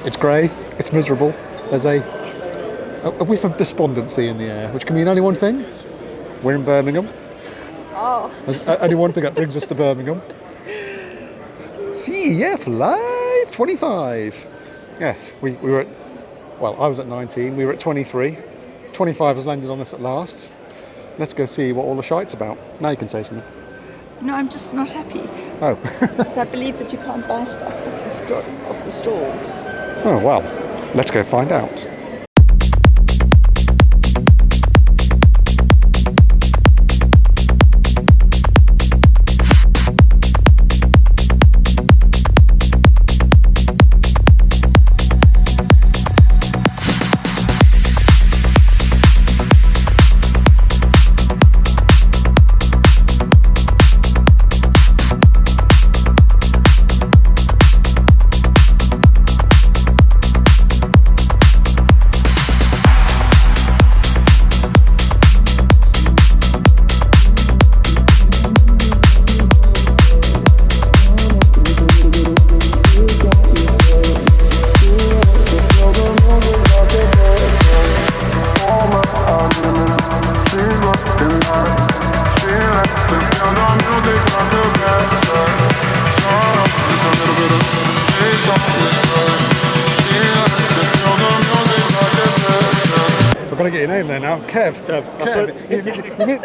It's grey, it's miserable. There's a whiff of despondency in the air, which can mean only one thing. We're in Birmingham. Oh. There's only one thing that brings us to Birmingham. CEF Live 25. Yes, we were at, well, I was at 19, we were at 23. 25 has landed on us at last. Let's go see what all the shite's about. Now you can say something. No, I'm just not happy. Oh. Because I believe that you can't buy stuff off the stalls. Oh, well, let's go find out. I've got to get your name there now. Kev. Kev. You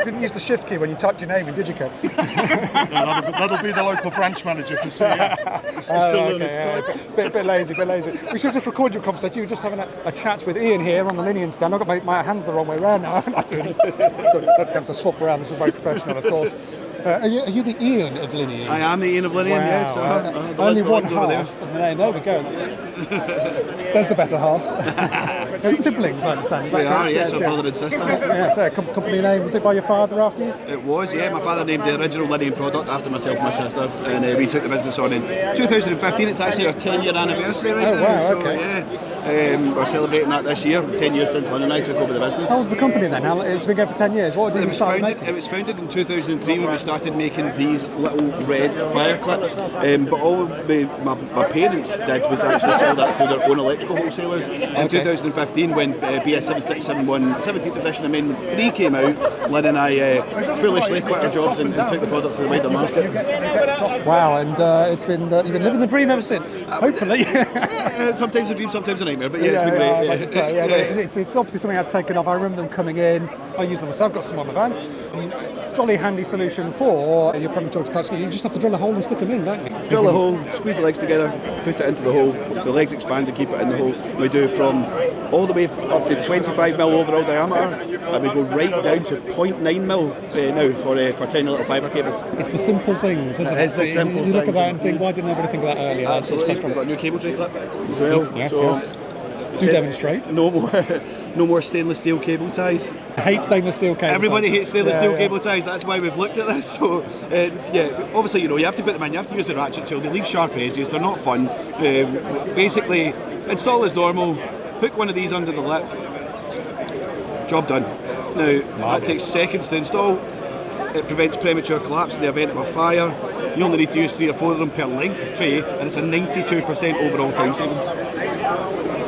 didn't use the shift key when you typed your name in, did you, Kev? No, that'll be the local branch manager from CEF. He's still learning to type. Bit lazy. We should just record your conversation. You were just having a chat with Ian here on the Linian stand. I've got my hands the wrong way around now, haven't I? Don't have to swap around. This is very professional, of course. Are you the Ian of Linian? I am the Ian of Linian, wow. yes. Only one half of the name. There we go. There's the better half. They're siblings, I understand. Is that We are, correct? yes, our brother and sister. Yeah, so company name, was it by your father after you? It was, yeah. My father named the original Linian product after myself and my sister, and we took the business on in 2015. It's actually our 10-year anniversary right now. Wow, so, okay. yeah, we're celebrating that this year, 10 years since Lynn and I took over the business. How was the company then? It's been going for 10 years. What did you start making? It was founded in 2003 when we started making these little red fire clips, but all my parents did was actually sell that through their own electrical wholesalers. In 2015, when BS 7671 17th edition Amendment 3 came out, Lynn and I foolishly quit our jobs and took the product to the wider market. Wow, and it's been you've been living the dream ever since, hopefully. Sometimes a dream, sometimes a nightmare, but yeah, it's been great. It's obviously something that's taken off. I remember them coming in, I use them myself, got some on the van. Jolly handy solution for your premature type ski. You just have to drill a hole and stick them in, don't you? Drill a hole, squeeze the legs together, put it into the hole, the legs expand to keep it in the hole. We do from all the way up to 25mm overall diameter, and we go right down to 0.9mm now for tiny little fibre cables. It's the simple things, isn't it? It's the simple things. You look at that and think, why didn't anybody think of that earlier? Absolutely. We've got a new cable tray clip as well. Yes. Do demonstrate. No more stainless steel cable ties. I hate stainless steel cable Everybody ties. hates stainless steel cable ties. That's why we've looked at this. So obviously you have to put them in. You have to use the ratchet tool. They leave sharp edges. They're not fun. Basically, install as normal. Hook one of these under the lip. Job done. Now that takes seconds to install. It prevents premature collapse in the event of a fire. You only need to use 3 or 4 of them per length of tray, and it's a 92% overall time saving.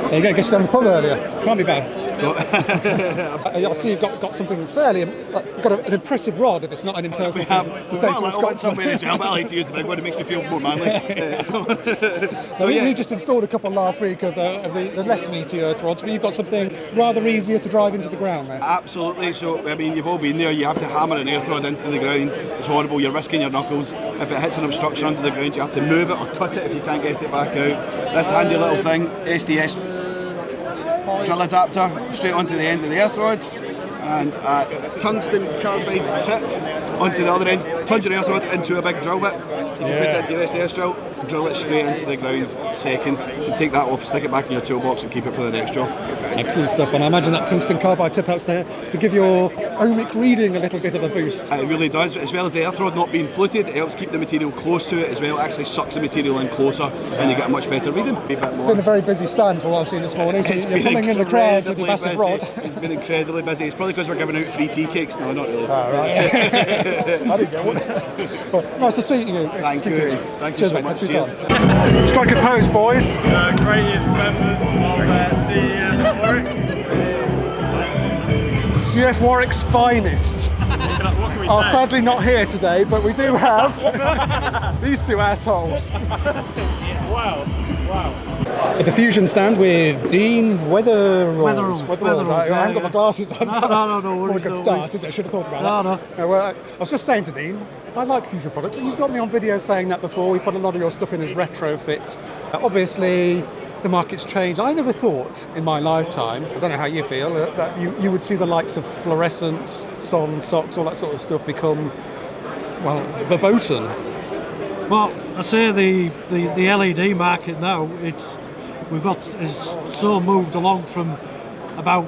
There you go, guess you down the pub earlier. Can't be bad. I see you've got something fairly, you've got an impressive rod if it's not an impersonal to say to a Scotsman. Somewhere as well, but I like to use the big one, it makes me feel more manly. We just installed a couple last week of the less meaty earth rods, but you've got something rather easier to drive into the ground there. Absolutely, so I mean you've all been there, you have to hammer an earth rod into the ground, it's horrible, you're risking your knuckles. If it hits an obstruction under the ground you have to move it or cut it if you can't get it back out. This handy little thing, SDS drill adapter straight onto the end of the earth rod, and a tungsten carbide tip onto the other end. Plunge your earth rod into a big drill bit. You can put it into your SDS drill it straight into the ground, seconds. You take that off, stick it back in your toolbox and keep it for the next job. Excellent stuff, and I imagine that tungsten carbide tip helps there to give your ohmic reading a little bit of a boost. It really does, as well as the earth rod not being fluted, it helps keep the material close to it as well. It actually sucks the material in closer and you get a much better reading. It's been a very busy stand for what I've seen this morning, so you're pulling in the crowds with your massive rod. It's been incredibly busy. It's probably because we're giving out free tea cakes. No, not really. Right. I didn't get one. Well, nice to meet you. Thank you. Thank you so much. Strike a pose, boys. Greatest members CF Warwick's finest are sadly not here today, but we do have these two assholes. Wow. At the Fusion stand with Dean Weatherald. Weatherald, I haven't got my glasses on, so No before we worries, could no start, worries. is it? I should have thought about that. No. Well, I was just saying to Dean, I like Fusion products. You've got me on video saying that before. We put a lot of your stuff in as retrofit. Obviously, the market's changed. I never thought in my lifetime, I don't know how you feel, that you would see the likes of fluorescent, son, socks, all that sort of stuff become, well, verboten. Well, I say the LED market now, is so moved along from about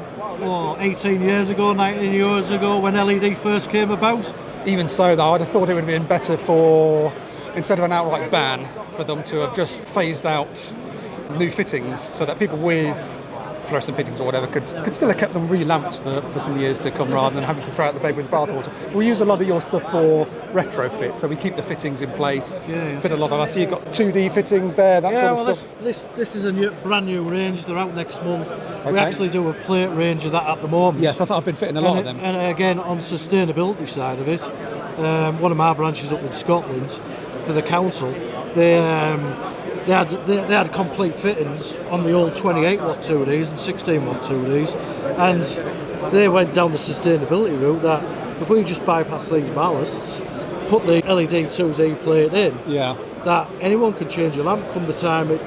18 years ago, 19 years ago when LED first came about. Even so, though, I'd have thought it would have been better for, instead of an outright ban, for them to have just phased out new fittings so that people with fluorescent fittings or whatever could still have kept them relamped for some years to come rather than having to throw out the baby with the bathwater. We use a lot of your stuff for retrofit, so we keep the fittings in place, fit a lot of us. So you've got 2D fittings there, that sort of stuff. This is a brand new range. They're out next month. Okay. We actually do a plate range of that at the moment. Yes, that's what I've been fitting a lot of them. And again, on the sustainability side of it, one of my branches up in Scotland for the council, they had complete fittings on the old 28 watt 2Ds and 16 watt 2Ds, and they went down the sustainability route that if we just bypass these ballasts, put the LED 2D plate in, that anyone can change your lamp come the time it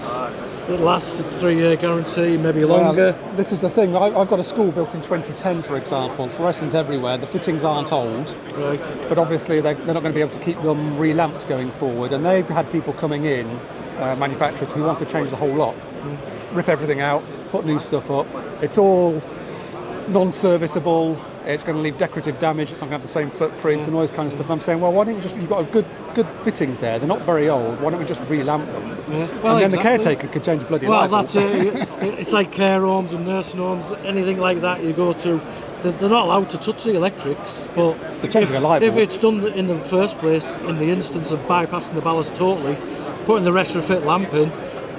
lasts. It's a 3-year guarantee, maybe longer. Well, this is the thing. I've got a school built in 2010, for example, fluorescent everywhere. The fittings aren't old, Right. but obviously they're not going to be able to keep them relamped going forward. And they've had people coming in, manufacturers, who want to change the whole lot, rip everything out, put new stuff up. It's all non-serviceable. It's going to leave decorative damage. It's not going to have the same footprint and all this kind of stuff. And I'm saying, well, why don't you just? You've got a good fittings there. They're not very old. Why don't we just relamp them? Yeah. Well, and then exactly. the caretaker could change bloody Well, light bulb. that's it. It's like care homes and nursing homes, anything like that you go to. They're not allowed to touch the electrics, but changing a light if bulb. it's done in the first place, in the instance of bypassing the ballast totally, putting the retrofit lamp in,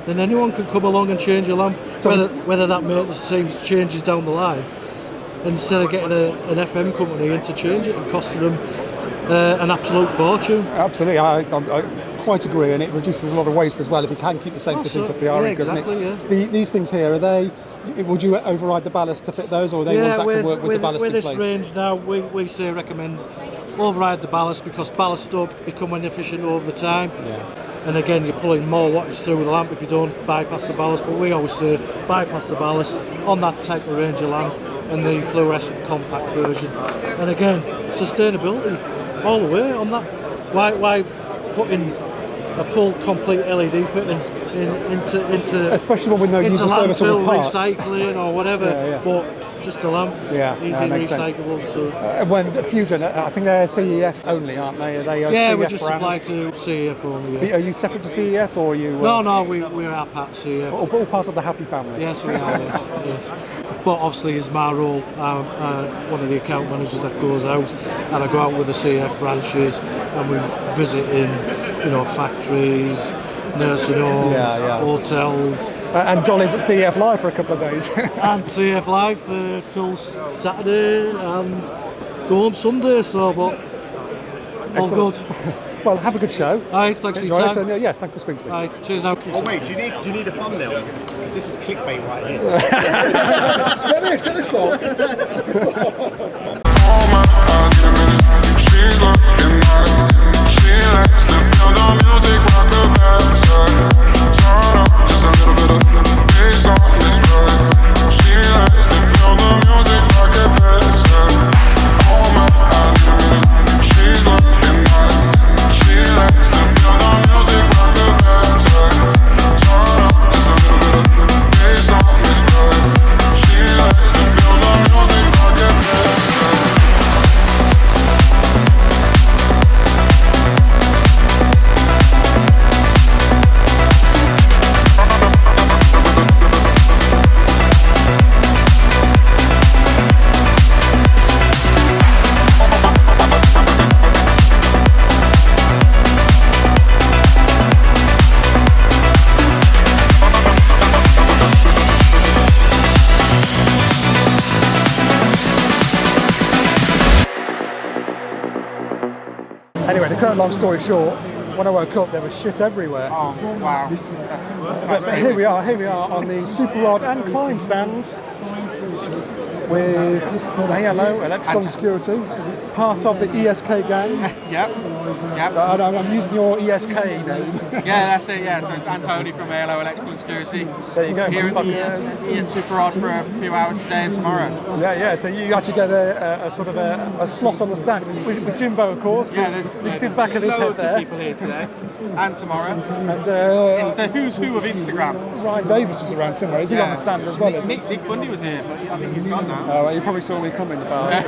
then anyone can come along and change a lamp, So whether that maintenance team changes down the line. Instead of getting an FM company in to change it and costing them an absolute fortune. Absolutely, I quite agree, and it reduces a lot of waste as well if you can keep the same fittings up the yeah, RE, doesn't exactly, it? These things here, are they? Would you override the ballast to fit those, or are they ones that can work with the ballast with in this place? range now, we say recommend override the ballast because ballast don't become inefficient over time. And again, you're pulling more wattage through the lamp if you don't bypass the ballast. But we always say bypass the ballast on that type of range of lamp and the fluorescent compact version. And again, sustainability all the way on that. Why put in a full complete LED fitting into especially when they're using serviceable landfill, parts. recycling or whatever, Yeah. but just a lamp, easy makes sense. recyclable. So When Fusion, I think they're CEF only, aren't they? Are they a yeah, CEF we just brand? supply to CEF only. Yeah. Are you separate to CEF, or are you? No, we are part of CEF. All part of the happy family. Yes, we are. yes. But obviously, it's my role. One of the account managers that goes out, and I go out with the CF branches, and we visit in, factories, nursing homes, hotels, And John is at CEF Live for a couple of days. and CF Live till Saturday and go home Sunday. So, but all Excellent. good. Well, have a good show. All right, thanks for Enjoy your it, time. and yes, thanks for speaking to me. All right, cheers now. Oh wait, do you need a thumbnail? Because this is clickbait right here. Get this long. She's looking nice. She likes to feel the music rock her backside. Turn up just a little bit of bass on this ride. She likes to feel the music rock her backside. Oh my, I need a minute. She's looking nice. She likes to feel the music rock her backside. Turn up just a little bit of bass on this ride. She likes to feel the music rock her backside. cut a long story short, when I woke up, there was shit everywhere. Oh, wow. That's But crazy. here we are on the Super Rod and Klein stand with the Halo Electrical Security, part of the ESK gang. Yep. I'm using your ESK name. Yeah, that's it. Yeah, so it's Antony from ALO Electrical Security. There you go. Here at the Super Rod for a few hours today and tomorrow. Yeah. So you actually get a sort of a slot on the stand with Jimbo, of course. Yeah, there's you can see the back of his head loads there. of people here today and tomorrow. And It's the who's who of Instagram. Ryan Davis was around somewhere. Is he on the stand as well? Is he? Nick Bundy was here, but I think he's gone now. Oh, well, you probably saw me coming about.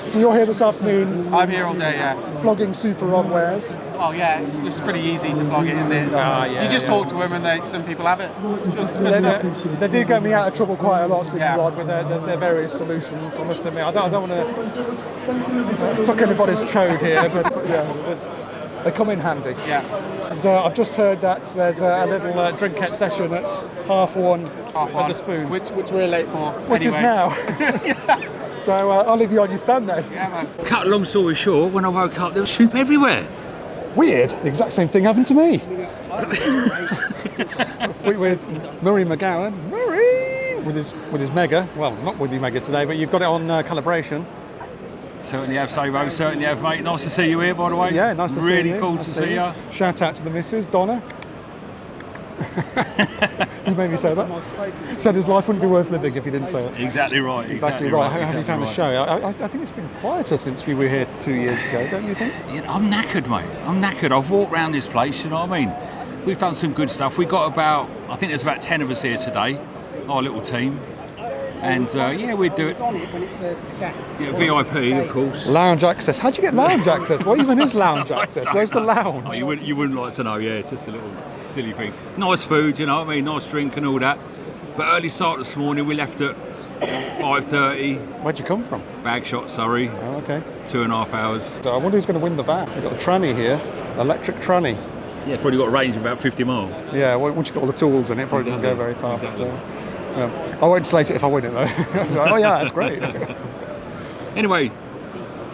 So you're here this afternoon I'm here all day, yeah. flogging Super Rod wares. Oh yeah, it's pretty easy to vlog it in there. You just talk to them and some people have it. It's good stuff. They do get me out of trouble quite a lot, Super Yeah. Rod, with their various solutions. I must admit, I don't want to suck anybody's chode here, but they come in handy. Yeah. And I've just heard that there's a little drinkette session at 1:30 at the Spoons, Which we're late for. which is anyway. now. So I'll leave you on your stand then. Yeah, man. Cut a long story short, when I woke up, there was shit everywhere. Weird. The exact same thing happened to me. with Murray McGowan. Murray! With his Mega. Well, not with the Mega today, but you've got it on calibration. Certainly have, Savo, certainly have, mate. Nice to see you here, by the way. Yeah, nice to see you. Really cool Nice to see you. Shout out to the missus, Donna. You made me say that. Said his life wouldn't be worth living if he didn't say it. Exactly right. Exactly right. How have you found the show? I think it's been quieter since we were here 2 years ago, don't you think? Yeah, I'm knackered, mate. I'm knackered. I've walked around this place, you know what I mean? We've done some good stuff. We got I think there's about 10 of us here today, our little team. And we do it. Yeah, VIP, of course. Lounge access. How'd you get lounge access? What even is lounge access? Where's the lounge? Oh, you wouldn't like to know, yeah, just a little silly thing. Nice food, you know what I mean, nice drink and all that. But early start this morning, we left at 5:30. Where'd you come from? Bagshot, Surrey, Oh, okay. 2.5 hours. So I wonder who's going to win the van. We've got a tranny here, electric tranny. Yeah, probably got a range of about 50 miles. Yeah, once you've got all the tools in it, probably doesn't go very far. Exactly. But, I won't slate it if I win it though. Oh yeah, that's great. Anyway,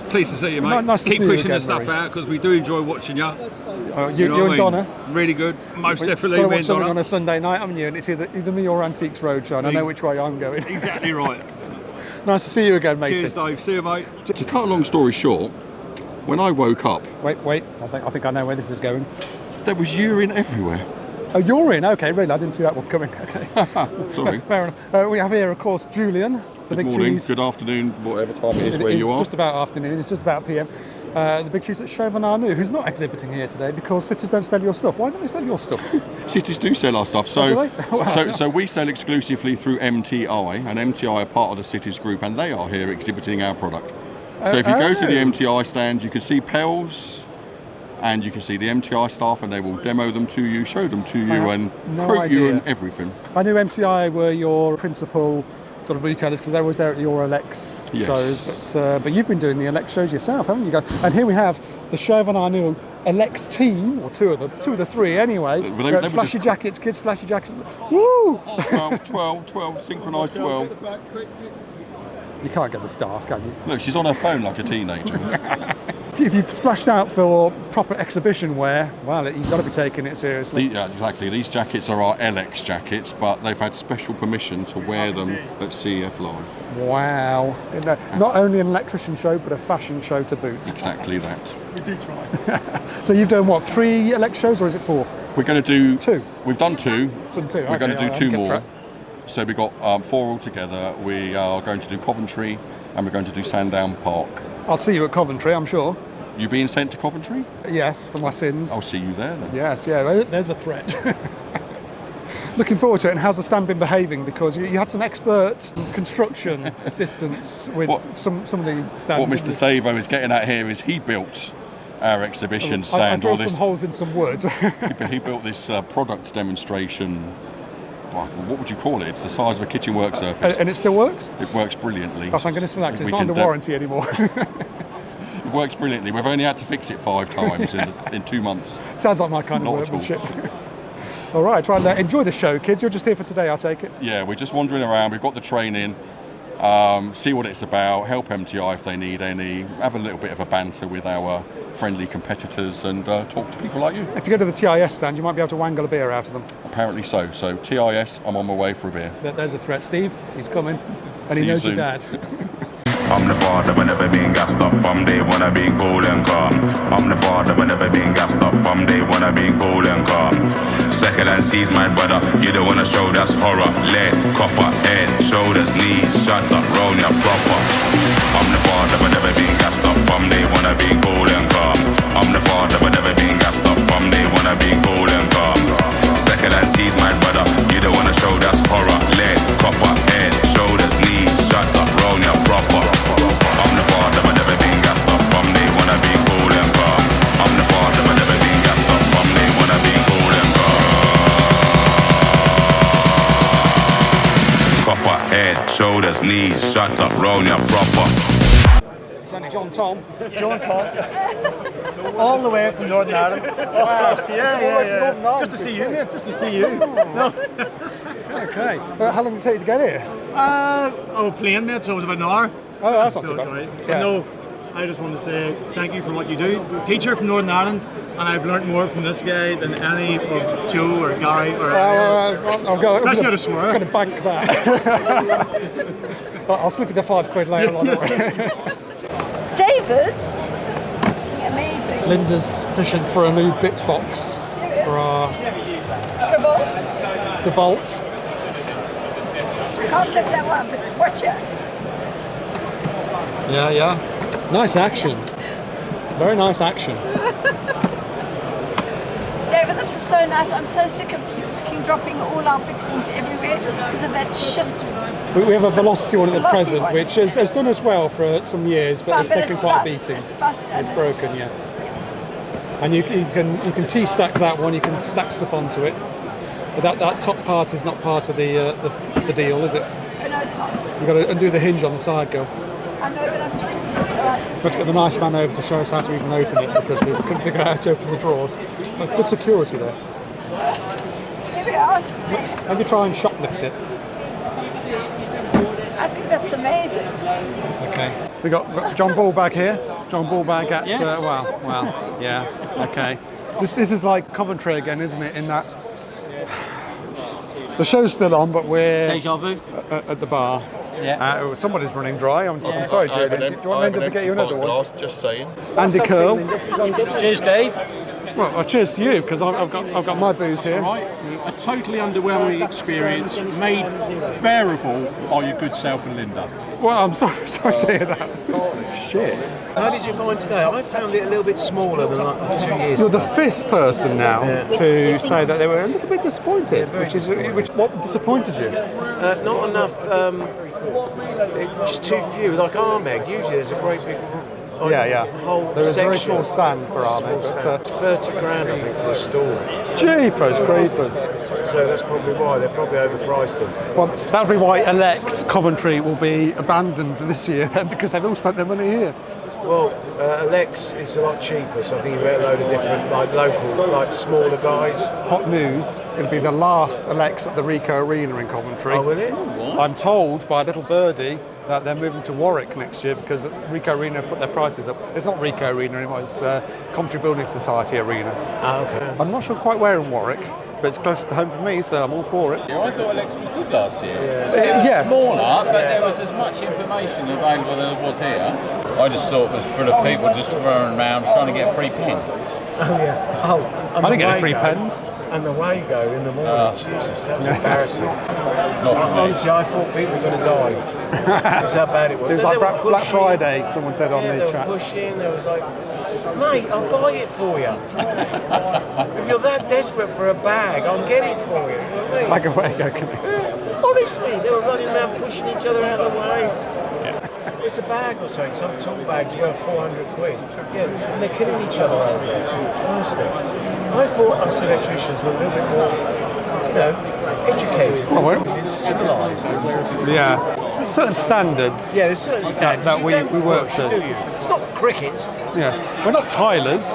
pleased to see you, mate. Nice to Keep see you pushing again, the stuff Murray. out because we do enjoy watching you. You know and what I mean? Donna. Really good. Most We've definitely, got to me watch and something on Donna. a Sunday night, haven't you? And it's either me or Antiques Roadshow, and I know which way I'm going. Exactly right. Nice to see you again, matey. Cheers, Dave. See you, mate. To cut a long story short, when I woke up, Wait. I think I know where this is going. there was urine everywhere. Oh, you're in. Okay, really, I didn't see that one coming. Okay. Sorry. Fair enough. We have here, of course, Julian, the Good big morning, cheese. good afternoon, whatever time it is where It's you are. just about afternoon. It's just about PM. The big cheese at Chauvan Arnoux, who's not exhibiting here today because cities don't sell your stuff. Why don't they sell your stuff? Cities do sell our stuff, Oh, do so they? Wow. so we sell exclusively through MTI, and MTI are part of the Cities group, and they are here exhibiting our product. So if you go to the MTI stand, you can see Pels, and you can see the MTI staff, and they will demo them to you, show them to you, and no quote you idea. and everything. I knew MTI were your principal sort of retailers because they were there at the Eurelex Yes. shows. But you've been doing the Elex shows yourself, haven't you, guys? And here we have the Chauvan Arnoux Elex team, or two of the three anyway. They were flashy just- jackets, kids, flashy jackets. Woo! 12, synchronised 12. You can't get the staff, can you? Look, she's on her phone like a teenager. If you've splashed out for proper exhibition wear, well, you've got to be taking it seriously. Yeah, exactly. These jackets are our LX jackets, but they've had special permission to wear them at CEF Live. Wow. Not only an electrician show, but a fashion show to boot. Exactly that. So you've done what, 3 Elex shows, or is it 4? We're going to do 2. We've done 2. Done 2. We're going to do 2 get more. track. So we've got 4 altogether. We are going to do Coventry, and we're going to do Sandown Park. I'll see you at Coventry, I'm sure. You being sent to Coventry? Yes, for my sins. I'll see you there then. Yes, yeah, well, there's a threat. Looking forward to it. And how's the stand been behaving? Because you had some expert construction assistance with What- some of the stands. What Mr. Savo is getting at here is he built our exhibition I stand, drilled or this. some holes in some wood. He built this product demonstration. Well, what would you call it? It's the size of a kitchen work surface. And it still works? It works brilliantly. Oh, thank goodness for that, because it's We not can under warranty anymore. It works brilliantly. We've only had to fix it 5 times in 2 months. Sounds like my kind of Not at all. workmanship. All right, well, enjoy the show, kids. You're just here for today, I'll take it. Yeah, we're just wandering around. We've got the training. see what it's about, help MTI if they need any, have a little bit of a banter with our friendly competitors and talk to people like you. If you go to the TIS stand, you might be able to wangle a beer out of them. Apparently so. So TIS, I'm on my way for a beer. There's a threat. Steve, he's coming. And See he you knows your soon. dad. I'm the father, but never been gassed up. From day when I been cool and calm. I'm the father, but never been gassed up. From day when I been cool and calm. Second and sees my brother. You don't wanna show that's horror. Lead, copper, head, shoulders, knees. Shut up, roll ya proper. I'm the father, but never been gassed up. From day when I been cool and calm. I'm the father, but never been gassed up. From day when I been cool and calm. Second and sees my brother. You don't wanna show that's horror. Lead, copper, head, shoulders, knees. Shut up, roll ya proper. I'm the father, but never been gassed up. From day when I been cool and calm. I'm the father, but never been gassed up. From day when I been cool and calm. Copper, head, shoulders, knees. Shut up, roll ya proper. It's only John Tom. John Tom. All the way from Northern Ireland. Wow. Yeah. Just to see you, mate. Just to see you. No. Okay. How long did it take you to get here? Plane, mate, so it was about an hour. Oh, that's not So too it's bad. alright. Yeah. No, I just want to say thank you for what you do. Teacher from Northern Ireland, and I've learnt more from this guy than any of Joe or Gary or I'll go. especially how to swear. I'm going to bank that. I'll slip you the £5 later on. David, this is fucking amazing. Linda's fishing for a new bits box Serious? for our DeVault? DeVault. Can't lift that one, but watch it. Yeah. Nice action. Very nice action. David, this is so nice. I'm so sick of you fucking dropping all our fixings everywhere because of that shit. We have a Velocity one at the Velocity present, one. which has done us well for some years, but it's taken quite a beating. It's bust. It's broken, yeah. And you can T-stack that one. You can stack stuff onto it. But that top part is not part of the deal, is it? Oh, no, it's not. You've got to undo the hinge on the side, girl. I know, but I'm trying to We've got to get the nice man over to show us how to even open it because we couldn't figure out how to open the drawers. Good security there. Here we are. Maybe try and shoplift it. I think that's amazing. Okay. We got John Ballbag here. John Ballbag at yeah. Okay. This is like Coventry again, isn't it? In that the show's still on, but we're Deja vu. at the bar. Yeah. Somebody's running dry. I'm sorry, Julie. Do you want Linda to get you another one? Just saying. Andy Curl. Cheers, Dave. Well, cheers to you because I've got my booze here. Right. A totally underwhelming experience made bearable by your good self and Linda. Well, I'm sorry to hear that. Shit. How did you find today? I found it a little bit smaller than like 2 years You're ago. the fifth person now to say that they were a little bit disappointed. What disappointed you? Not enough. Just too few. Like Armeg, usually there's a great big. Whole There is very section. small stand for Armeg. It's 30 grand, I think, for a store. Jeepers creepers. So that's probably why they're probably overpriced them. Well, that'll be why Alex Coventry will be abandoned this year then because they've all spent their money here. Well, Alex is a lot cheaper, so I think you get a load of different, like local, like smaller guys. Hot news, it'll be the last Alex at the Ricoh Arena in Coventry. Oh, will it? I'm told by Little Birdie that they're moving to Warwick next year because Ricoh Arena put their prices up. It's not Ricoh Arena anymore, it's Coventry Building Society Arena. Oh, okay. I'm not sure quite where in Warwick, but it's close to home for me, so I'm all for it. Yeah, I thought Alex was good last year. Yeah. Smaller, but there was as much information available as there was here. I just thought it was full of people just running around trying to get a free pen. Oh, yeah. Oh, I didn't get free pens. And the Wago in the morning, Jesus, that was embarrassing. Not for me. Honestly, I thought people were going to die. That's how bad it was. It was They like were Black pushing. Friday, someone said on Yeah, the they were chat. pushing. There was like, mate, I'll buy it for you. If you're that desperate for a bag, I'll get it for you. You know what I mean? Like a Wago connect. Honestly, they were running around pushing each other out of the way. It's a bag or something. Some tool bag's worth 400 quid. Yeah, and they're killing each other over there. Honestly. I thought us electricians were a little bit more, educated, civilised. Yeah, there's certain standards. Yeah, there's certain standards that you we don't work push, to. do you? It's not cricket. Yes, we're not Tylers.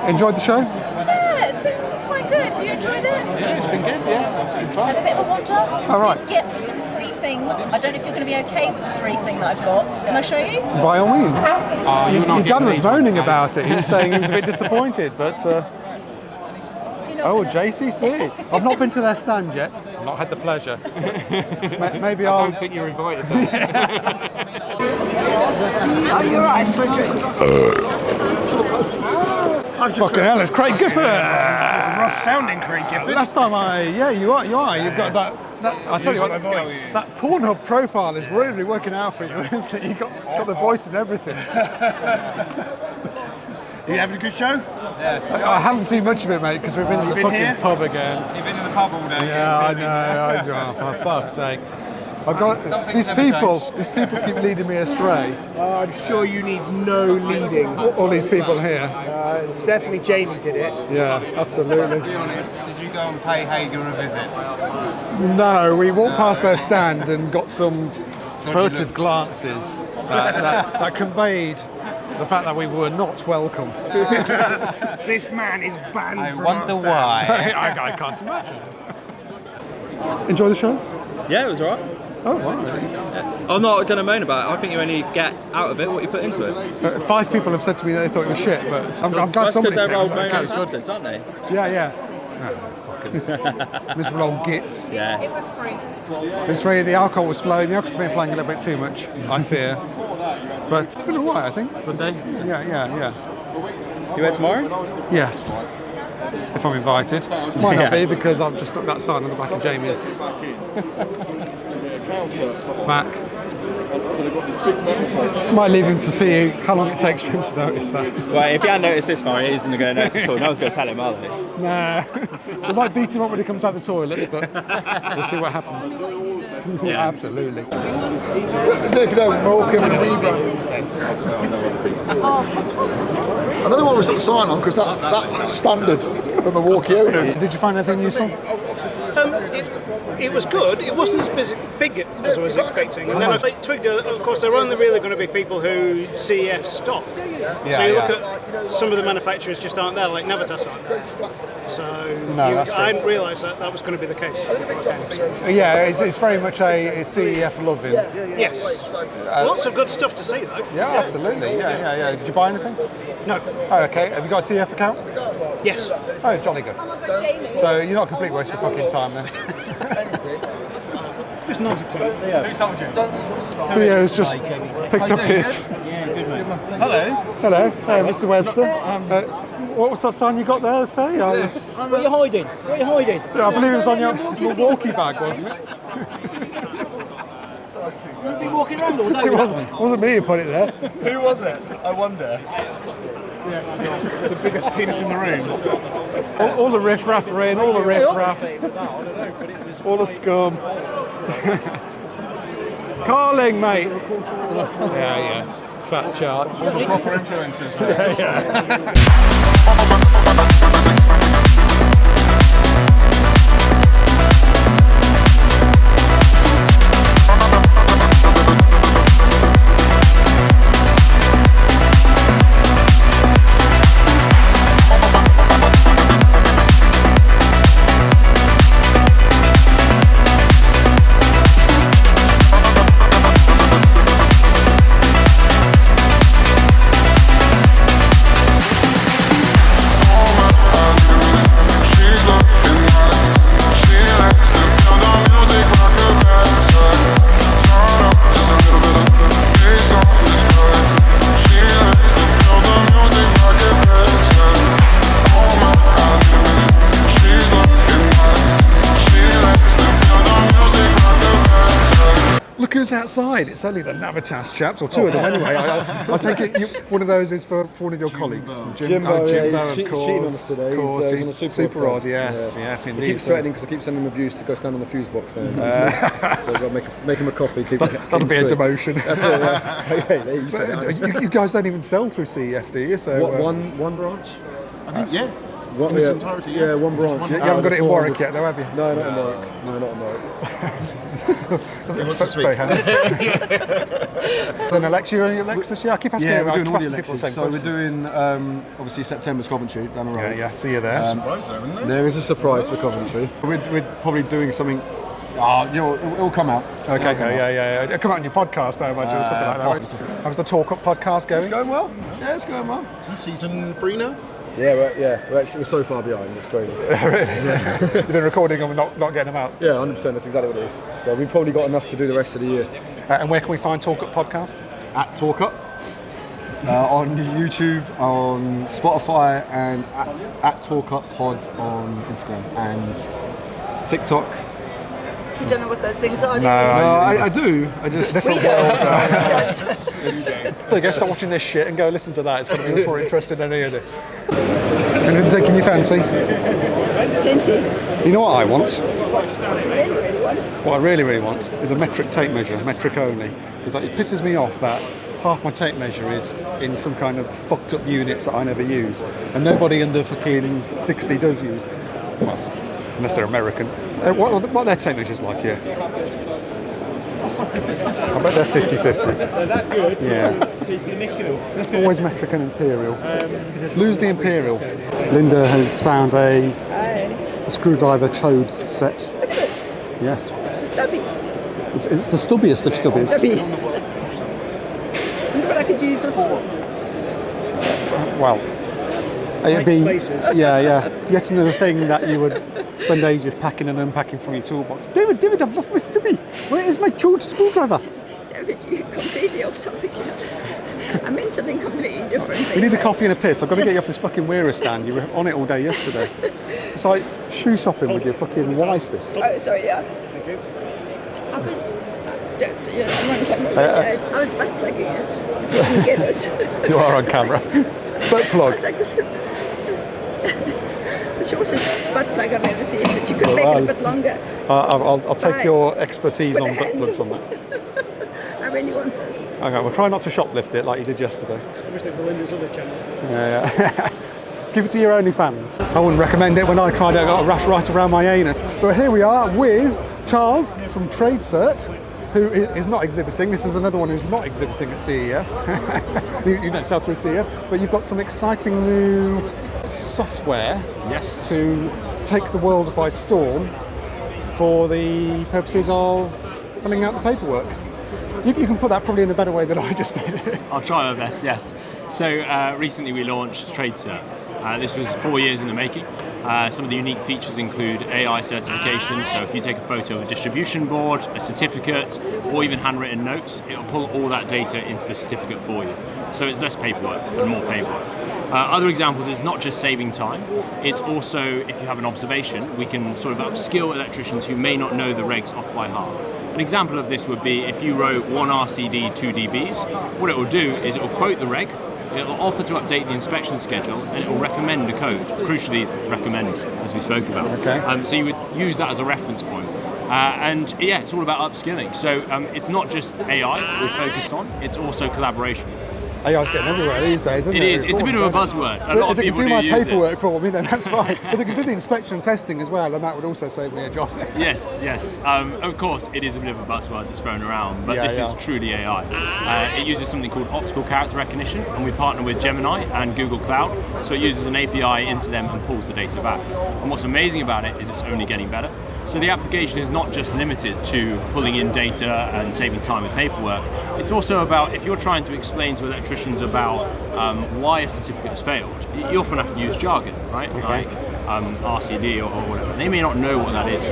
Enjoyed the show? Yeah, it's been quite good. Have you enjoyed it? Yeah, it's been good, yeah. It's been fun. Have a bit of a wander. All right. Did get some free things. I don't know if you're going to be okay with the 3 thing that I've got. Can I show you? By all means. you're not Your dad getting was these moaning ones, about it. He was saying he was a bit disappointed, but. Oh, JCC. I've not been to their stand yet. I've not had the pleasure. Maybe I I'll. don't think you're invited though. Are you alright for a drink? Fucking hell, it's Craig Gifford. Rough sounding Craig Gifford. Last time you are. You've got that. I tell you what, that Pornhub profile is really working out for you, isn't it? You've got the voice and everything. You having a good show? I haven't seen much of it, mate, because we've been in the fucking here? pub again. You've been in the pub all day. Yeah, I know. For fuck's sake. I've got these people keep leading me astray. I'm sure you need no leading. All these people here. Definitely Jamie did it. Yeah, absolutely. Be honest, did you go and pay Hager a visit? No, we walked past their stand and got some furtive glances that conveyed the fact that we were not welcome. This man is banned I from wonder our why. I can't imagine. Enjoy the show? Yeah, it was alright. Oh, wow. I'm not going to moan about it. I think you only get out of it what you put into it. 5 people have said to me that they thought it was shit, but I'm glad That's somebody because said they're old it moaning was good. bastards, aren't they? Yeah. No, fuckers. Miserable old gits. Yeah. It was free. It was free, the alcohol was flowing, the alcohol's been flowing a little bit too much, I fear. But it's been alright, I think. Good day. Yeah. You went tomorrow? Yes. If I'm invited. Might not be because I've just stuck that sign on the back of Jamie's back. Might leave him to see how long it takes for him to notice that. Well, if you hadn't noticed this far, he isn't going to notice at all. No one's going to tell him, are they? Nah. We might beat him up when he comes out the toilet, but we'll see what happens. Yeah, absolutely. If you know, Moroccan and I don't know why we stuck the sign on, because that's standard for Milwaukee owners. Did you find anything useful? It was good. It wasn't as big as I was expecting. And then I twigged that, of course, there are only really going to be people who CEF stock. So you look at some of the manufacturers just aren't there, like Navitas aren't there. So I hadn't realised that was going to be the case. Yeah, it's very much a CEF loving. Yes. Lots of good stuff to see, though. Yeah, absolutely. Yeah. Did you buy anything? No. Oh, okay. Have you got a CEF account? Yes. Oh, jolly good. So you're not a complete waste of fucking time then. Just nice example. Who told you? Theo's just picked up his. Hello. Hello, Mr. Webster. What was that sign you got there, say? Yes. What are you hiding? What are you hiding? Yeah, I believe it was on your Milwaukee bag, wasn't it? You've been walking around all day. It wasn't me who put it there. Who was it? I wonder. The biggest penis in the room. All the riff-raff are in, all the riff-raff. All the scum. Carling, mate. Yeah. Fat charts. Proper influencers. Yeah. Look who's outside. It's only the Navitas chaps, or 2 of them anyway. I take it one of those is for one of your colleagues. Jimbo, Jimbo, he's of course. cheating on us today. He's on a super rod, yes, indeed. He keeps threatening because I keep sending him abuse to go stand on the fuse box there. So I've got to make him a coffee. That'll be a demotion. That's it, yeah. Hey, you said that. You guys don't even sell through CEF, do you? So, one branch? I think, yeah. In its entirety, yeah, one branch. You haven't got it in Warwick yet, though, have you? No, not in Warwick. No, not in Warwick. What's this week? Then Alex, you're on your Alex this year? I keep asking Yeah, you, we're doing I all keep the asking people elections. So we're doing, obviously, September's Coventry down the road. Yeah, see you there. There's a surprise there, isn't there? There is a surprise for Coventry. We're probably doing something It'll come out. Okay, yeah. It'll come out on your podcast, I imagine, or something like that. Possibly. How's the Talk Up podcast going? It's going well. Yeah, it's going well. Season 3 now? We're so far behind. It's crazy. You've been recording and not getting them out? Yeah, 100%. That's exactly what it is. So we've probably got enough to do the rest of the year. And where can we find Talk Up podcast? At Talk Up. On YouTube, on Spotify, and at Talk Up Pod on Instagram and TikTok. You don't know what those things are, do No, you? I do. I just. We don't. There you go, start watching this shit and go listen to that. It's going to be more interesting than any of this. Anything taking your fancy? Plenty. You know what I want? What do you really want? What I really want is a metric tape measure, metric only. Because it pisses me off that half my tape measure is in some kind of fucked up units that I never use. And nobody under fucking 60 does use. Well, unless they're American. What are their tape measures like here? I bet they're 50-50. That good? Yeah. Always metric and imperial. Lose the imperial. Linda has found a screwdriver chodes set. Look at it. Yes. It's a stubby. It's the stubbiest of stubbies. Stubby. What I could use this for? Well, it'd be yet another thing that you would spend ages packing and unpacking from your toolbox. David, I've lost my stubby. Where is my chode screwdriver? David, you're completely off topic here. I meant something completely different. We need a coffee and a piss. I've got to get you off this fucking Wearer stand. You were on it all day yesterday. It's like shoe shopping with your fucking wife, this. Oh, sorry, yeah. Thank you. I was... I'm on camera. I was backplugging it. If you can get it. You are on camera. Butt plug. I was like, this is the shortest butt plug I've ever seen, but you could make it a bit longer. I'll take Fine. your expertise With on a butt handle. plugs on that. I really want this. Okay, we'll try not to shoplift it like you did yesterday. Obviously for Linda's other channel. Yeah. Keep it to your OnlyFans. I wouldn't recommend it when I tried it. I got a rash right around my anus. But here we are with Charles from TradeCert, who is not exhibiting. This is another one who's not exhibiting at CEF. you don't sell through CEF, but you've got some exciting new software to take the world by storm for the purposes of filling out the paperwork. You can put that probably in a better way than I just did. I'll try my best, yes. So recently we launched TradeCert. This was 4 years in the making. Some of the unique features include AI certifications, so if you take a photo of a distribution board, a certificate, or even handwritten notes, it'll pull all that data into the certificate for you. So it's less paperwork and more paperwork. Other examples is not just saving time, it's also, if you have an observation, we can sort of upskill electricians who may not know the regs off by heart. An example of this would be if you wrote 1 RCD, 2 dBs, what it will do is it will quote the reg, it will offer to update the inspection schedule, and it will recommend a code, crucially recommend, as we spoke about. Okay. So you would use that as a reference point. And yeah, it's all about upskilling. So it's not just AI that we're focused on, it's also collaboration. AI's getting everywhere these days, isn't it? It is. It's a bit of a buzzword. A lot of people do use it. If it can do my paperwork for me, then that's fine. If it can do the inspection and testing as well, then that would also save me a job. Yes. Of course, it is a bit of a buzzword that's thrown around, but this is truly AI. It uses something called optical character recognition, and we partner with Gemini and Google Cloud, so it uses an API into them and pulls the data back. And what's amazing about it is it's only getting better. So the application is not just limited to pulling in data and saving time with paperwork. It's also about, if you're trying to explain to electricians about why a certificate has failed, you often have to use jargon, right? Like RCD or whatever. They may not know what that is.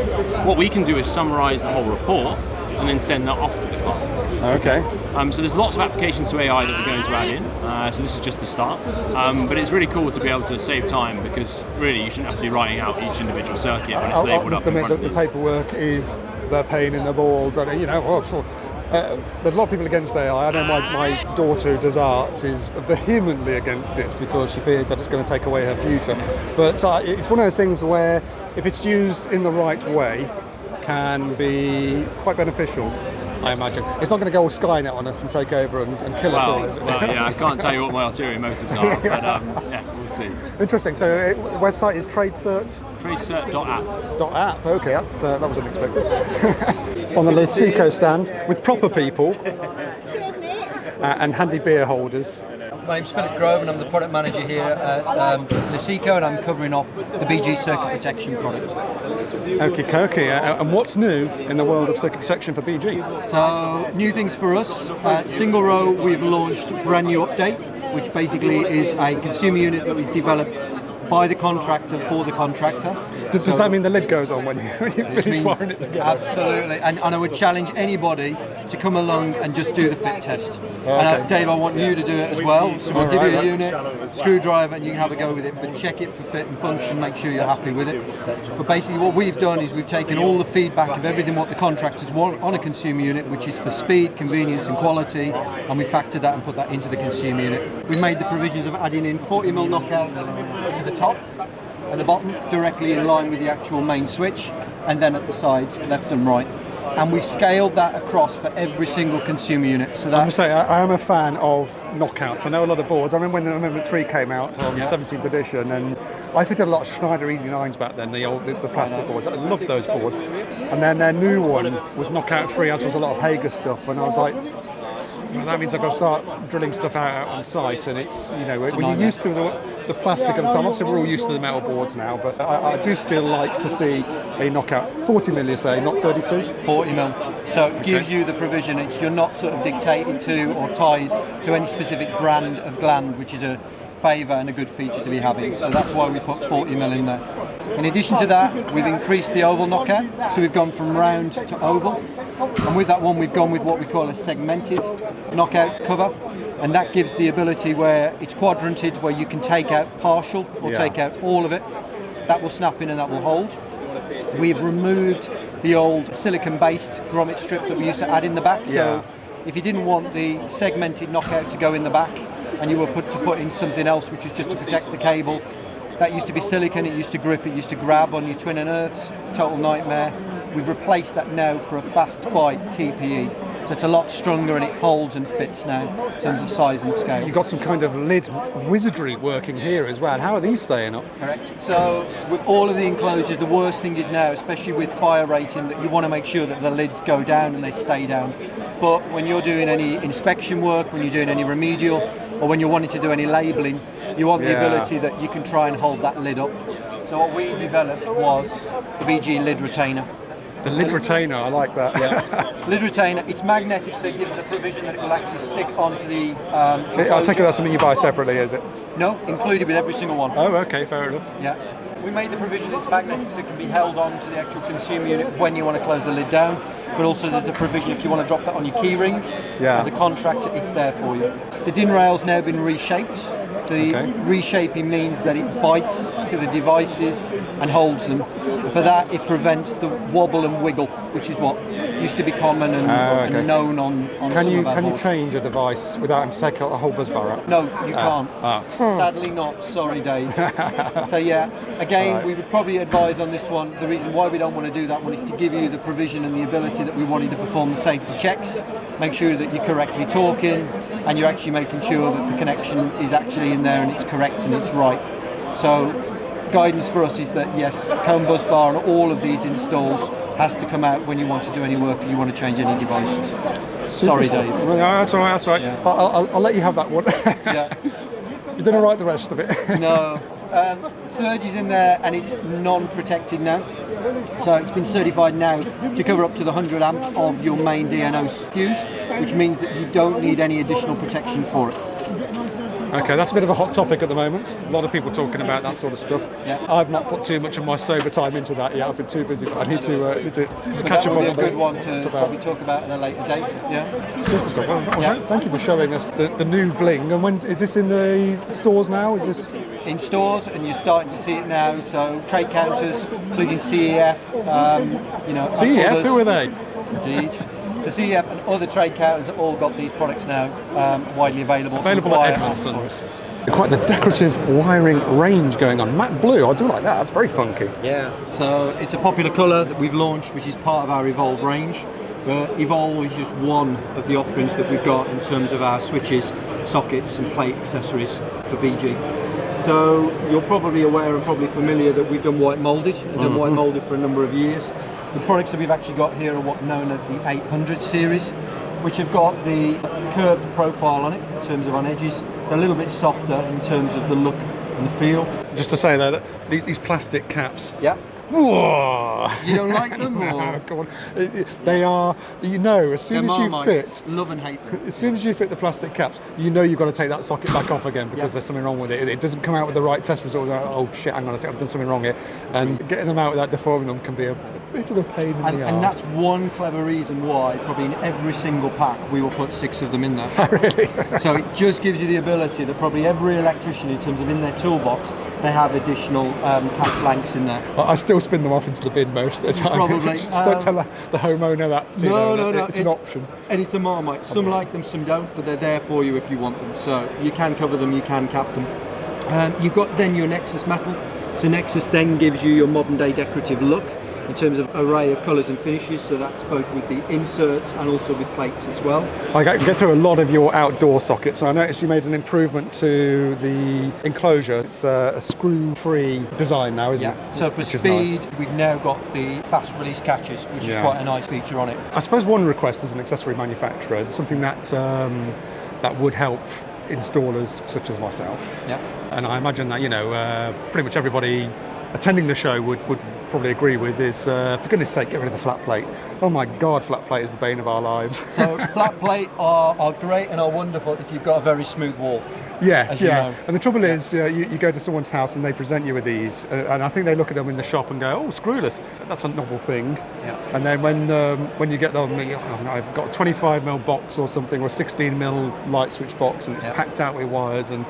What we can do is summarize the whole report and then send that off to the client. Okay. So there's lots of applications to AI that we're going to add in. So this is just the start. But it's really cool to be able to save time, because really you shouldn't have to be writing out each individual circuit when it's labelled up in front of you. The paperwork is the pain in the balls, and there's a lot of people against AI. I know my daughter who does arts is vehemently against it because she fears that it's going to take away her future. But it's one of those things where, if it's used in the right way, can be quite beneficial. I imagine. It's not going to go all Skynet on us and take over and kill us all. Well, yeah, I can't tell you what my ulterior motives are, but yeah, we'll see. Interesting. So the website is TradeCert? TradeCert.app. .app. Okay, that was unexpected. On the Lesico stand with proper people and handy beer holders. my name's Philip Grove and I'm the product manager here at Lasico, and I'm covering off the BG circuit protection product. Okay, and what's new in the world of circuit protection for BG? So, new things for us. Single row, we've launched a brand new update, which basically is a consumer unit that was developed by the contractor for the contractor. Does that mean the lid goes on when you finish wiring it together? Absolutely, and I would challenge anybody to come along and just do the fit test. Okay. And Dave, I want you to do it as well. So we'll give you a unit, screwdriver, and you can have a go with it. But check it for fit and function. Make sure you're happy with it. But basically, what we've done is we've taken all the feedback of everything what the contractors want on a consumer unit, which is for speed, convenience, and quality, and we factored that and put that into the consumer unit. We made the provisions of adding in 40mm knockouts to the top and the bottom, directly in line with the actual main switch, and then at the sides, left and right. And we've scaled that across for every single consumer unit. So that I must say, I am a fan of knockouts. I know a lot of boards. I remember when the Amendment 3 came out on the 17th edition, and I fitted a lot of Schneider Easy 9s back then, the plastic boards. I loved those boards. And then their new one was knockout free, as was a lot of Hager stuff, and I was like, well, that means I've got to start drilling stuff out on site, and it's, when you're used to the plastic at the time, obviously we're all used to the metal boards now, but I do still like to see a knockout. 40mm, you say, not 32? 40mm. So it gives you the provision. You're not sort of dictated to or tied to any specific brand of gland, which is a favour and a good feature to be having. So that's why we put 40mm in there. In addition to that, we've increased the oval knockout, so we've gone from round to oval. And with that one, we've gone with what we call a segmented knockout cover, and that gives the ability where it's quadranted, where you can take out partial or take out all of it. That will snap in and that will hold. We've removed the old silicon-based grommet strip that we used to add in the back. So if you didn't want the segmented knockout to go in the back, and you were to put in something else, which was just to protect the cable, that used to be silicon, it used to grip, it used to grab on your twin and earths, total nightmare. We've replaced that now for a fast bite TPE. So it's a lot stronger and it holds and fits now in terms of size and scale. You've got some kind of lid wizardry working here as well. How are these staying up? Correct. So with all of the enclosures, the worst thing is now, especially with fire rating, that you want to make sure that the lids go down and they stay down. But when you're doing any inspection work, when you're doing any remedial, or when you're wanting to do any labelling, you want the ability that you can try and hold that lid up. So what we developed was the BG lid retainer. The lid retainer, I like that. Lid retainer, it's magnetic, so it gives the provision that it will actually stick onto the I'll take it that's something you buy separately, is it? No, included with every single one. Oh, okay, fair enough. Yeah. We made the provision it's magnetic, so it can be held on to the actual consumer unit when you want to close the lid down, but also there's a provision if you want to drop that on your key ring. As a contractor, it's there for you. The DIN rail's now been reshaped. The reshaping means that it bites to the devices and holds them. For that, it prevents the wobble and wiggle, which is what used to be common and known on some of our boards. Can you change a device without having to take a whole bus bar out? No, you can't. Sadly not. Sorry, Dave. So yeah, again, we would probably advise on this one, the reason why we don't want to do that one is to give you the provision and the ability that we wanted to perform the safety checks, make sure that you're correctly talking, and you're actually making sure that the connection is actually in there and it's correct and it's right. So guidance for us is that yes, cone bus bar and all of these installs has to come out when you want to do any work or you want to change any devices. Sorry, Dave. No, that's all right, that's all right. Yeah. I'll let you have that one. You didn't write the rest of it. No. Surge is in there and it's non-protected now. So it's been certified now to cover up to the 100 amp of your main DNO fuse, which means that you don't need any additional protection for it. Okay, that's a bit of a hot topic at the moment. A lot of people talking about that sort of stuff. Yeah. I've not put too much of my sober time into that yet. I've been too busy, but I need to catch up on that would be a good one to probably talk about at a later date. Yeah. Super stuff. Well, thank you for showing us the new bling. And when is this in the stores now? Is this in stores? And you're starting to see it now. So trade counters, including CEF. CEF, others. who are they? Indeed. So CEF and other trade counters have all got these products now widely available. Available at Edmondson's. Quite the decorative wiring range going on. Matte blue, I do like that. That's very funky. Yeah. So it's a popular colour that we've launched, which is part of our Evolve range. But Evolve is just one of the offerings that we've got in terms of our switches, sockets and plate accessories for BG. So you're probably aware and probably familiar that we've done white moulded. We've done white moulded for a number of years. The products that we've actually got here are what known as the 800 series, which have got the curved profile on it in terms of on edges, They're a little bit softer in terms of the look and the feel. Just to say though, that these plastic caps. Yeah. Whoa. You don't like them, or? No, come on. They are, you know, as soon They're as you Marmites. fit, Love and hate them. as soon as you fit the plastic caps, you know you've got to take that socket back off again because there's something wrong with it. It doesn't come out with the right test result. Oh shit, hang on a second, I've done something wrong here. And getting them out without deforming them can be a bit of a pain in the arse. And that's one clever reason why probably in every single pack we will put 6 of them in there. Really? So it just gives you the ability that probably every electrician, in terms of in their toolbox, they have additional cap blanks in there. I still spin them off into the bin most of the time. Probably. Just don't tell the homeowner that. No. It's an option. And it's a Marmite. Some like them, some don't, but they're there for you if you want them. So you can cover them, you can cap them. You've got then your Nexus metal. So Nexus then gives you your modern day decorative look in terms of array of colours and finishes, so that's both with the inserts and also with plates as well. I get through a lot of your outdoor sockets. I noticed you made an improvement to the enclosure. It's a screw-free design now, isn't it? So for speed, we've now got the fast release catches, which is quite a nice feature on it. I suppose one request as an accessory manufacturer, something that that would help installers such as myself. Yeah. And I imagine that, pretty much everybody attending the show would probably agree with is, for goodness sake, get rid of the flat plate. Oh my God, flat plate is the bane of our lives. So flat plate are great and are wonderful if you've got a very smooth wall. Yes, you know. And the trouble is, you go to someone's house and they present you with these, and I think they look at them in the shop and go, "Oh, screwless, that's a novel thing." Yeah. And then when you get them, I've got a 25mm box or something, or a 16mm light switch box, and it's packed out with wires, and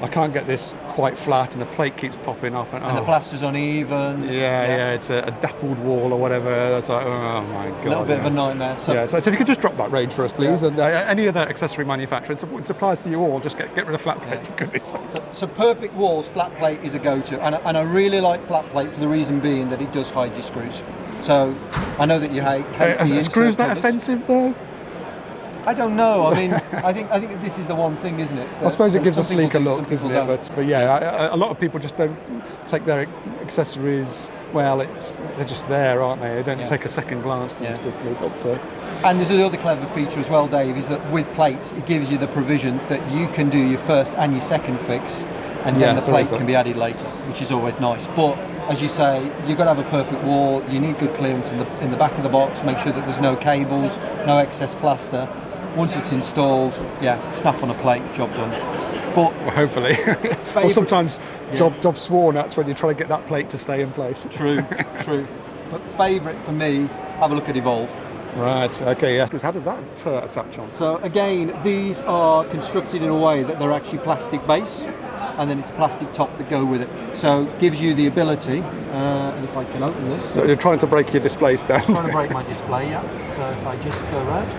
I can't get this quite flat, and the plate keeps popping off, and the plaster's uneven. Yeah, it's a dappled wall or whatever. It's like, oh my God. A little bit of a nightmare. So if you could just drop that range for us, please, and any other accessory manufacturer, it supplies to you all, just get rid of flat plate, for goodness sake. So perfect walls, flat plate is a go-to, and I really like flat plate for the reason being that it does hide your screws. So I know that you hate the screws that covers. offensive though? I don't know. I mean, I think this is the one thing, isn't it? I suppose it gives a some people sleeker do, look, some people doesn't it? don't. But yeah, a lot of people just don't take their accessories. Well, they're just there, aren't they? They don't take a second glance, particularly. But and there's another clever feature as well, Dave, is that with plates, it gives you the provision that you can do your first and your second fix, and then the plate can be added later, which is always nice. But as you say, you've got to have a perfect wall. You need good clearance in the back of the box. Make sure that there's no cables, no excess plaster. Once it's installed, snap on a plate, job done. But hopefully, or sometimes job sworn at when you try to get that plate to stay in place. True. But favourite for me, have a look at Evolve. Right. Okay. Yes. How does that attach on? So again, these are constructed in a way that they're actually plastic base, and then it's a plastic top that go with it. So gives you the ability. And if I can open this, You're trying to break your display stand. I'm trying to break my display. Yeah. So if I just go around.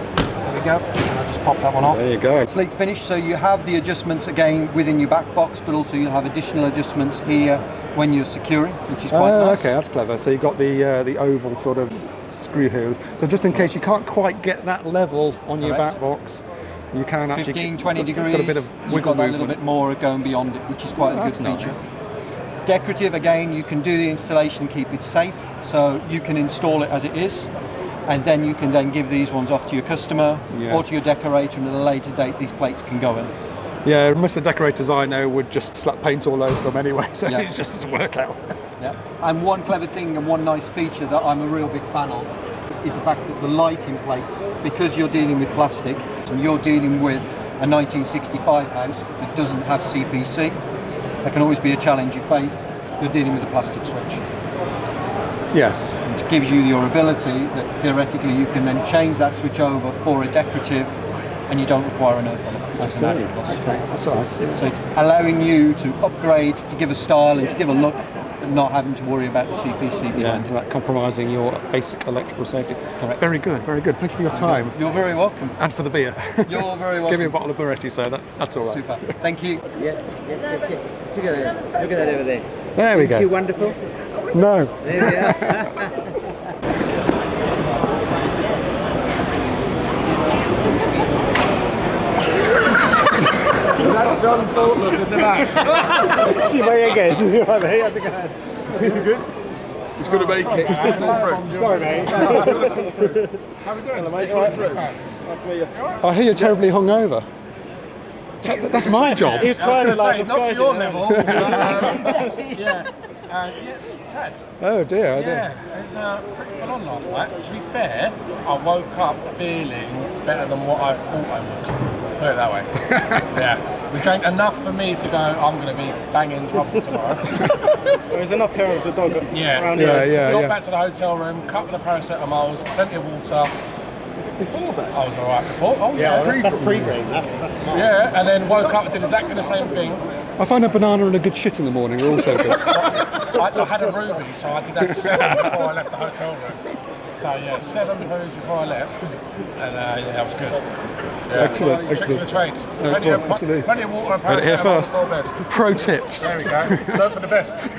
There we go, and I just pop that one off. There you go. Sleek finish, so you have the adjustments again within your back box, but also you'll have additional adjustments here when you're securing, which is quite nice. Okay, that's clever. So you've got the oval sort of screw holes. So just in case you can't quite get that level on your back box, you can actually 15-20 degrees. Got a bit of you've wiggle got that movement. little bit more going beyond it, which is quite a good feature. Nice. Decorative, again, you can do the installation, keep it safe, so you can install it as it is. And then you can then give these ones off to your customer or to your decorator, and at a later date these plates can go in. Yeah, most of the decorators I know would just slap paint all over them anyway, so it just doesn't work out. Yeah. And one clever thing and one nice feature that I'm a real big fan of is the fact that the lighting plates, because you're dealing with plastic and you're dealing with a 1965 house that doesn't have CPC, that can always be a challenge you face. You're dealing with a plastic switch. Yes. Which gives you your ability that theoretically you can then change that switch over for a decorative, and you don't require an earth on it, which is an added plus. Okay, that's nice. So it's allowing you to upgrade, to give a style and to give a look, but not having to worry about the CPC behind it. Without compromising your basic electrical safety. Correct. Very good, very good. Thank you for your time. You're very welcome. And for the beer. You're very welcome. Give me a bottle of Baretti, so that's all right. Super. Thank you. Yes. Look at that over there. There we go. Is she wonderful? No. There we are. John Thoughtless at the back. See where you go. You right, mate? How's it going? You good? He's going to make it. Sorry, mate. How are we doing? Hello, mate. I hear you're terribly hungover. That's my job. He's trying to like not to disguise your it. level. Exactly. Yeah. Yeah, just a tad. Oh dear. Yeah, it was pretty full on last night. To be fair, I woke up feeling better than what I thought I would. Put it that way. Yeah. We drank enough for me to go, I'm going to be banging trouble tomorrow. There's enough hair of the dog around Yeah, here. Got back to the hotel room, couple of paracetamols, plenty of water. Before bed? I was alright before. Oh Yeah, that's pre-game. That's smart. Yeah, and then woke up and did exactly the same thing. I find a banana and a good shit in the morning are also good. I had a Ruby, so I did that 7 before I left the hotel room. So yeah, 7 poos before I left, and yeah, that was good. Yeah. Excellent, Tricks excellent. of the trade. Plenty of water and Heard it here first. paracetamol before bed. Pro tips. There we go. Learn for the best.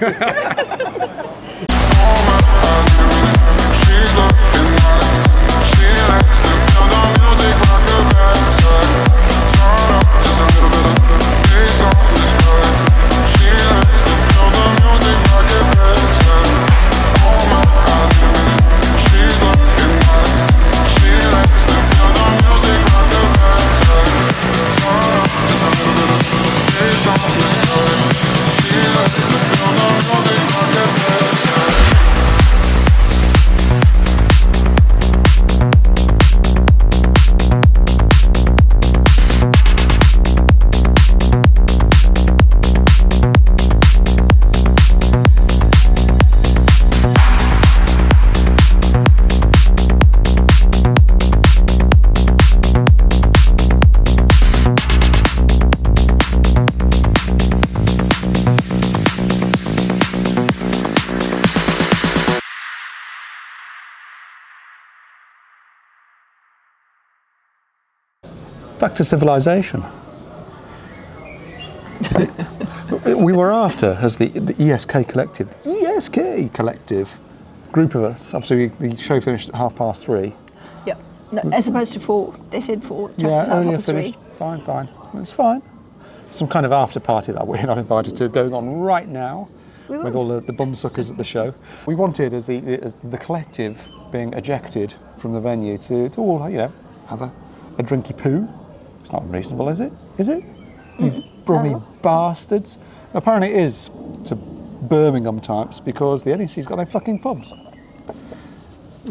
Back to civilization. We were after, as the ESK Collective group of us, obviously the show finished at 3:30. Yeah. No, as opposed to 4. They said 4. Earlier finished. Fine. It's fine. Some kind of after party that we're not invited to going on right now with all the bum suckers at the show. We wanted, as the collective being ejected from the venue, to all, have a drinky poo. It's not unreasonable, is it? Is it? You brummy bastards. Apparently it is to Birmingham types because the NEC's got no fucking pubs.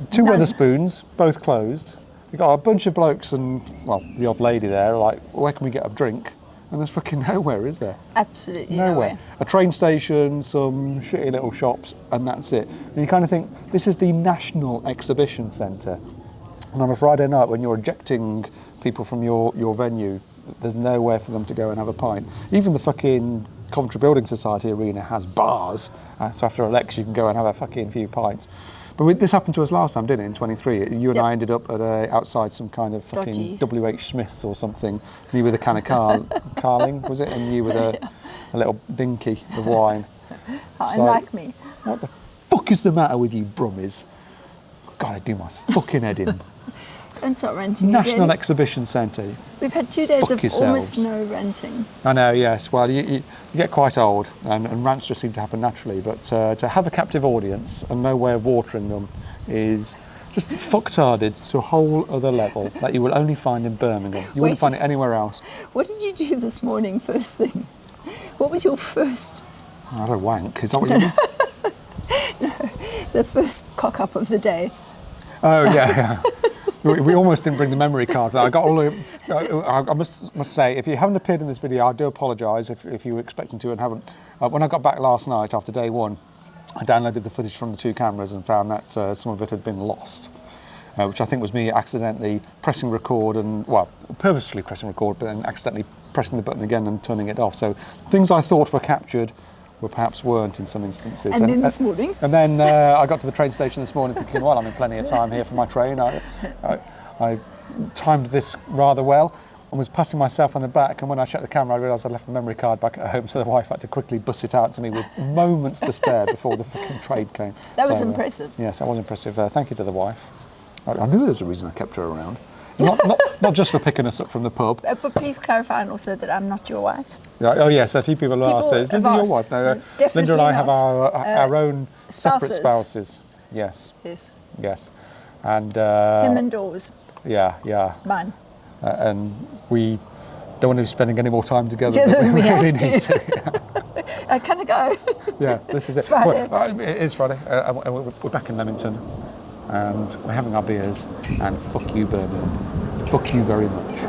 2 Wetherspoons, both closed. We've got a bunch of blokes and, well, the odd lady there, like, where can we get a drink? And there's fucking nowhere, is there? Absolutely Nowhere. A train station, some shitty little shops, and that's it. And you kind of think, this is the National Exhibition Centre. And on a Friday night, when you're ejecting people from your venue, there's nowhere for them to go and have a pint. Even the fucking Coventry Building Society Arena has bars, so after a lecture you can go and have a fucking few pints. But this happened to us last time, didn't it, in 23? You and I ended up at outside some kind of fucking W.H. Smith's or something, and you with a can of Carling, was it? And you with a little dinky of wine. Like me. What the fuck is the matter with you brummies? God, I do my fucking head in. And start renting National again. Exhibition Centre. We've had 2 days Fuck of yourselves. almost no renting. I know, yes. Well, you get quite old, and rants just seem to happen naturally. But to have a captive audience and no way of watering them is just fucktarded to a whole other level that you will only find in Birmingham. You wouldn't find it anywhere else. What did you do this morning, first thing? What was your first? I had a wank. Is that what you mean? No, the first cock up of the day. Oh, yeah. We almost didn't bring the memory card. I got all the. I must say, if you haven't appeared in this video, I do apologise if you were expecting to and haven't. When I got back last night after day 1, I downloaded the footage from the 2 cameras and found that some of it had been lost, which I think was me accidentally pressing record and, well, purposefully pressing record, but then accidentally pressing the button again and turning it off. So things I thought were captured perhaps weren't in some instances. And then this morning? And then I got to the train station this morning thinking, well, I'm in plenty of time here for my train. I timed this rather well and was patting myself on the back, and when I checked the camera I realised I'd left the memory card back at home, so the wife had to quickly bus it out to me with moments to spare before the fucking train came. That was impressive. Yes, that was impressive. Thank you to the wife. I knew there was a reason I kept her around. Not just for picking us up from the pub. But please clarify and also that I'm not your wife. Oh yes, a few people have asked, is Linda your wife? No, Linda and I have our own separate spouses. Yes. Yes. And him and Dawes. Yeah. Mine. And we don't want to be spending any more time together Yeah, than we really have need to. to. Can I go? Yeah, this is It's it. Friday. Well, it is Friday. And we're back in Leamington, and we're having our beers. And fuck you, Birmingham. Fuck you very much.